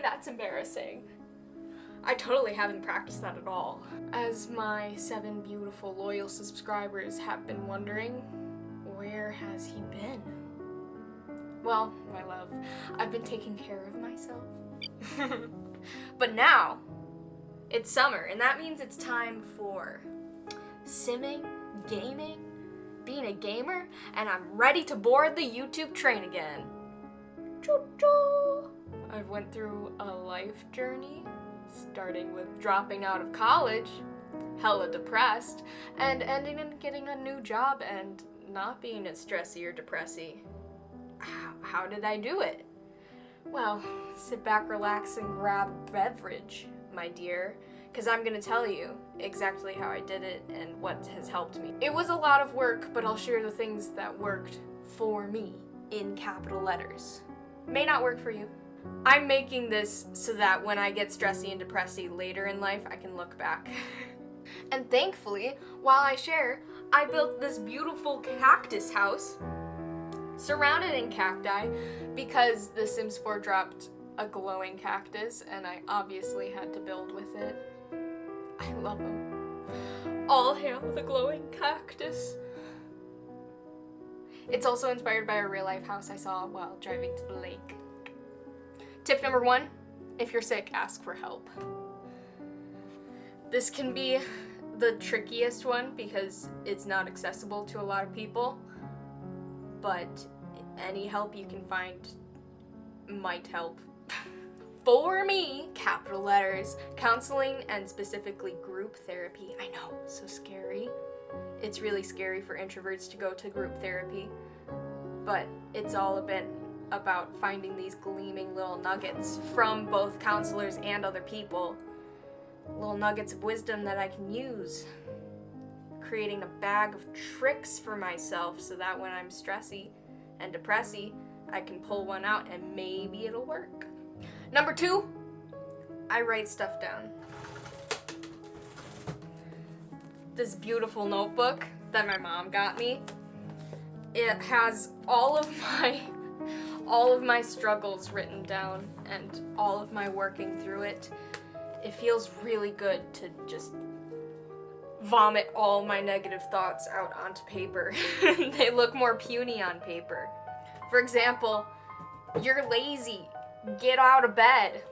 that's embarrassing. I totally haven't practiced that at all. As my 7 beautiful loyal subscribers have been wondering, where has he been? Well, my love, I've been taking care of myself. But now, it's summer, and that means it's time for simming, gaming, being a gamer, and I'm ready to board the YouTube train again. Choo-choo! I've went through a life journey, starting with dropping out of college, hella depressed, and ending in getting a new job and not being as stressy or depressy. How did I do it? Well, sit back, relax, and grab a beverage, my dear, because I'm going to tell you exactly how I did it and what has helped me. It was a lot of work, but I'll share the things that worked for me in capital letters. May not work for you. I'm making this so that when I get stressy and depressy later in life, I can look back. And thankfully, while I share, I built this beautiful cactus house surrounded in cacti because The Sims 4 dropped a glowing cactus and I obviously had to build with it. I love them. All hail the glowing cactus. It's also inspired by a real life house I saw while driving to the lake. Tip number 1, if you're sick, ask for help. This can be the trickiest one because it's not accessible to a lot of people, but any help you can find might help. For me, capital letters, counseling and specifically group therapy. I know, so scary. It's really scary for introverts to go to group therapy, but it's all a bit about finding these gleaming little nuggets from both counselors and other people. Little nuggets of wisdom that I can use. Creating a bag of tricks for myself so that when I'm stressy and depressy, I can pull one out and maybe it'll work. Number 2, I write stuff down. This beautiful notebook that my mom got me, it has all of my struggles written down and all of my working through it. It feels really good to just vomit all my negative thoughts out onto paper. They look more puny on paper. For example, you're lazy. Get out of bed.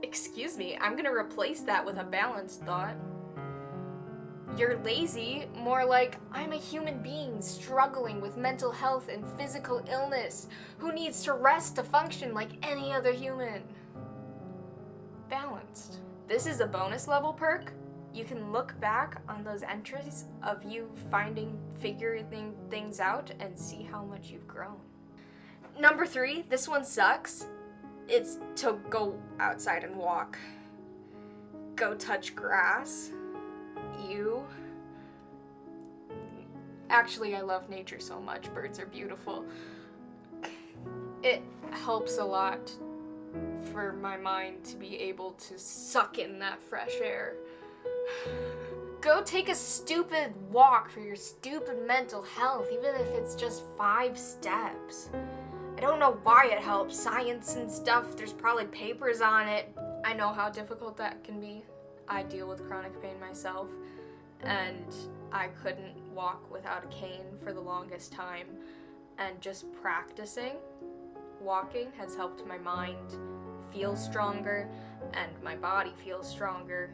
Excuse me, I'm gonna replace that with a balanced thought. You're lazy, more like, I'm a human being struggling with mental health and physical illness who needs to rest to function like any other human. Balanced. This is a bonus level perk. You can look back on those entries of you figuring things out and see how much you've grown. Number 3, this one sucks. It's to go outside and walk. Go touch grass. Ew. Actually, I love nature so much. Birds are beautiful. It helps a lot for my mind to be able to suck in that fresh air. Go take a stupid walk for your stupid mental health, even if it's just 5 steps. I don't know why it helps. Science and stuff, there's probably papers on it. I know how difficult that can be. I deal with chronic pain myself, and I couldn't walk without a cane for the longest time. And just practicing walking has helped my mind feel stronger and my body feel stronger.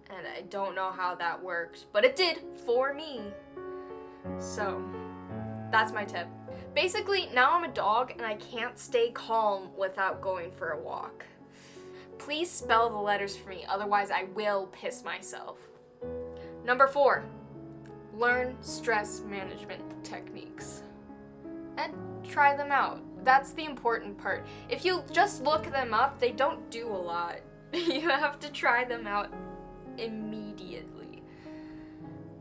And I don't know how that works, but it did for me. So, that's my tip. Basically, now I'm a dog and I can't stay calm without going for a walk. Please spell the letters for me, otherwise I will piss myself. Number 4, learn stress management techniques. And try them out. That's the important part. If you just look them up, they don't do a lot. You have to try them out immediately.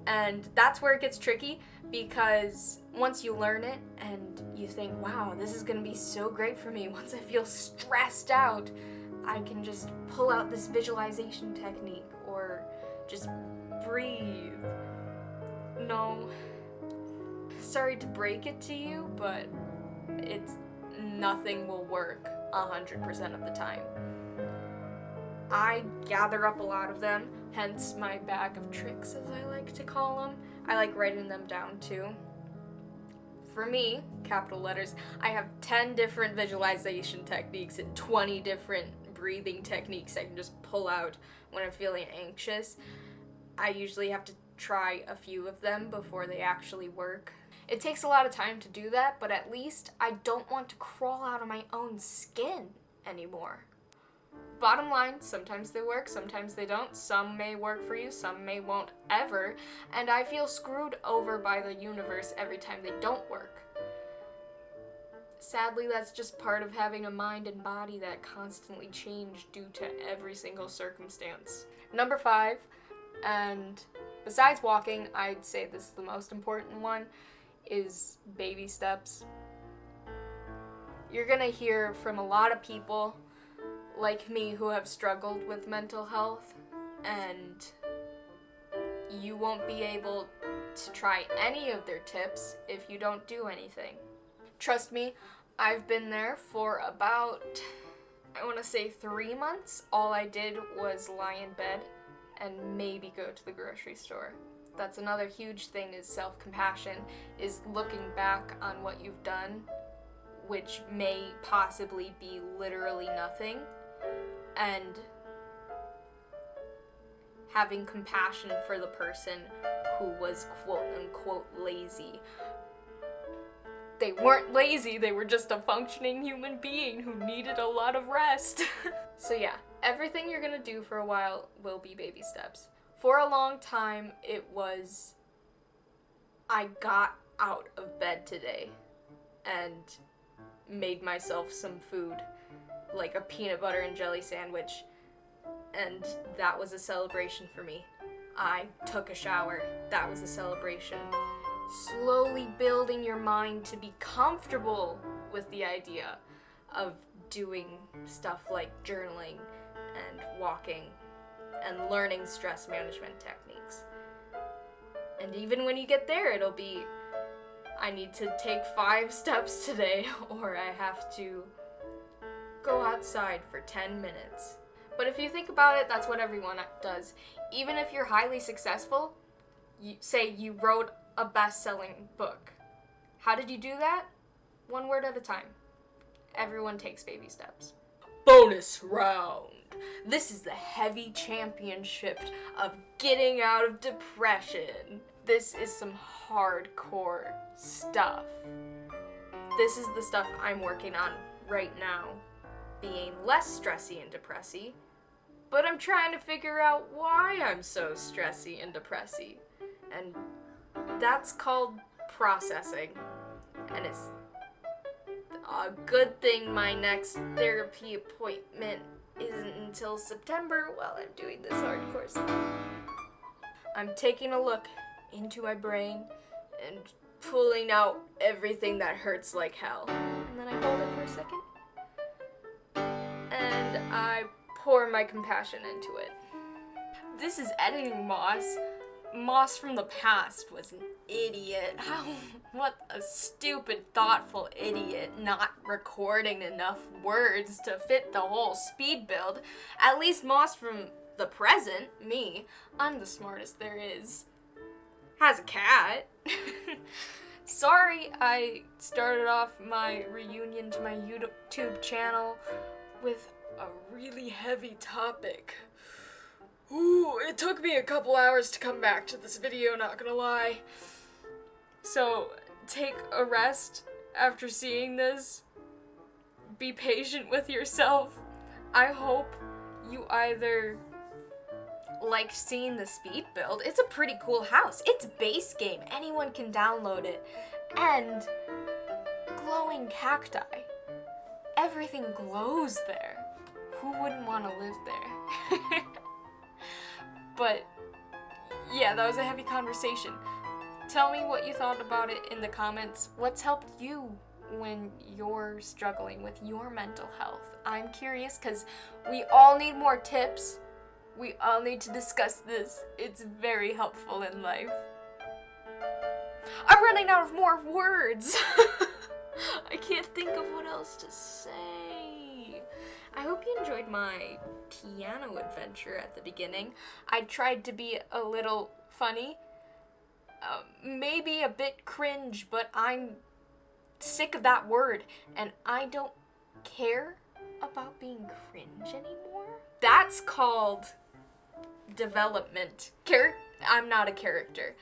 And that's where it gets tricky, because once you learn it and you think, wow, this is gonna be so great for me, once I feel stressed out, I can just pull out this visualization technique or just breathe. No, sorry to break it to you, but nothing will work 100% of the time. I gather up a lot of them, hence my bag of tricks, as I like to call them. I like writing them down too. For me, capital letters, I have 10 different visualization techniques and 20 different breathing techniques I can just pull out when I'm feeling anxious. I usually have to try a few of them before they actually work. It takes a lot of time to do that, but at least I don't want to crawl out of my own skin anymore. Bottom line, sometimes they work, sometimes they don't. Some may work for you, some may won't ever, and I feel screwed over by the universe every time they don't work. Sadly, that's just part of having a mind and body that constantly change due to every single circumstance. Number 5, and besides walking, I'd say this is the most important one, is baby steps. You're gonna hear from a lot of people like me who have struggled with mental health, and you won't be able to try any of their tips if you don't do anything. Trust me, I've been there for about, I want to say 3 months. All I did was lie in bed and maybe go to the grocery store. That's another huge thing, is self-compassion, is looking back on what you've done, which may possibly be literally nothing, and having compassion for the person who was quote-unquote lazy. They weren't lazy, they were just a functioning human being who needed a lot of rest. So yeah, everything you're gonna do for a while will be baby steps. For a long time, it was, I got out of bed today and made myself some food, like a peanut butter and jelly sandwich, and that was a celebration for me. I took a shower, that was a celebration. Slowly building your mind to be comfortable with the idea of doing stuff like journaling and walking and learning stress management techniques. And even when you get there, it'll be, I need to take 5 steps today, or I have to go outside for 10 minutes. But if you think about it, that's what everyone does. Even if you're highly successful, say you wrote a best-selling book. How did you do that? 1 word at a time. Everyone takes baby steps. Bonus round. This is the heavy championship of getting out of depression. This is some hardcore stuff. This is the stuff I'm working on right now, being less stressy and depressy, but I'm trying to figure out why I'm so stressy and depressy. And that's called processing. And it's a good thing my next therapy appointment isn't until September while I'm doing this hardcore stuff. I'm taking a look into my brain and pulling out everything that hurts like hell. And then I hold it for a second. And I pour my compassion into it. This is editing Moss. Moss from the past was an idiot. What a stupid, thoughtful idiot, not recording enough words to fit the whole speed build. At least Moss from the present, me, I'm the smartest there is, has a cat. Sorry, I started off my reunion to my YouTube channel with a really heavy topic. Ooh, it took me a couple hours to come back to this video, not gonna lie. So, take a rest after seeing this. Be patient with yourself. I hope you either like seeing the speed build. It's a pretty cool house. It's base game. Anyone can download it. And glowing cacti. Everything glows there. Who wouldn't want to live there? But yeah, that was a heavy conversation. Tell me what you thought about it in the comments. What's helped you when you're struggling with your mental health? I'm curious because we all need more tips. We all need to discuss this. It's very helpful in life. I'm running out of more words. I can't think of what else to say. I hope you enjoyed my piano adventure at the beginning. I tried to be a little funny, maybe a bit cringe, but I'm sick of that word, and I don't care about being cringe anymore. That's called development. I'm not a character.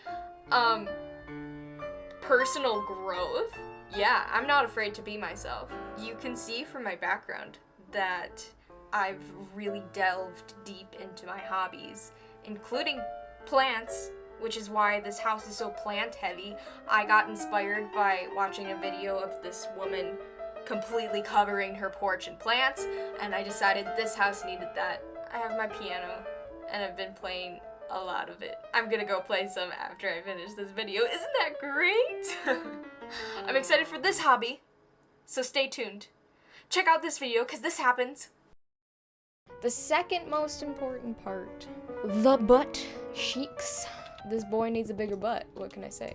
Personal growth? Yeah, I'm not afraid to be myself. You can see from my background that I've really delved deep into my hobbies, including plants, which is why this house is so plant heavy. I got inspired by watching a video of this woman completely covering her porch in plants, and I decided this house needed that. I have my piano, and I've been playing a lot of it. I'm gonna go play some after I finish this video. Isn't that great? I'm excited for this hobby, so stay tuned. Check out this video, because this happens. The second most important part, the butt cheeks. This boy needs a bigger butt. What can I say?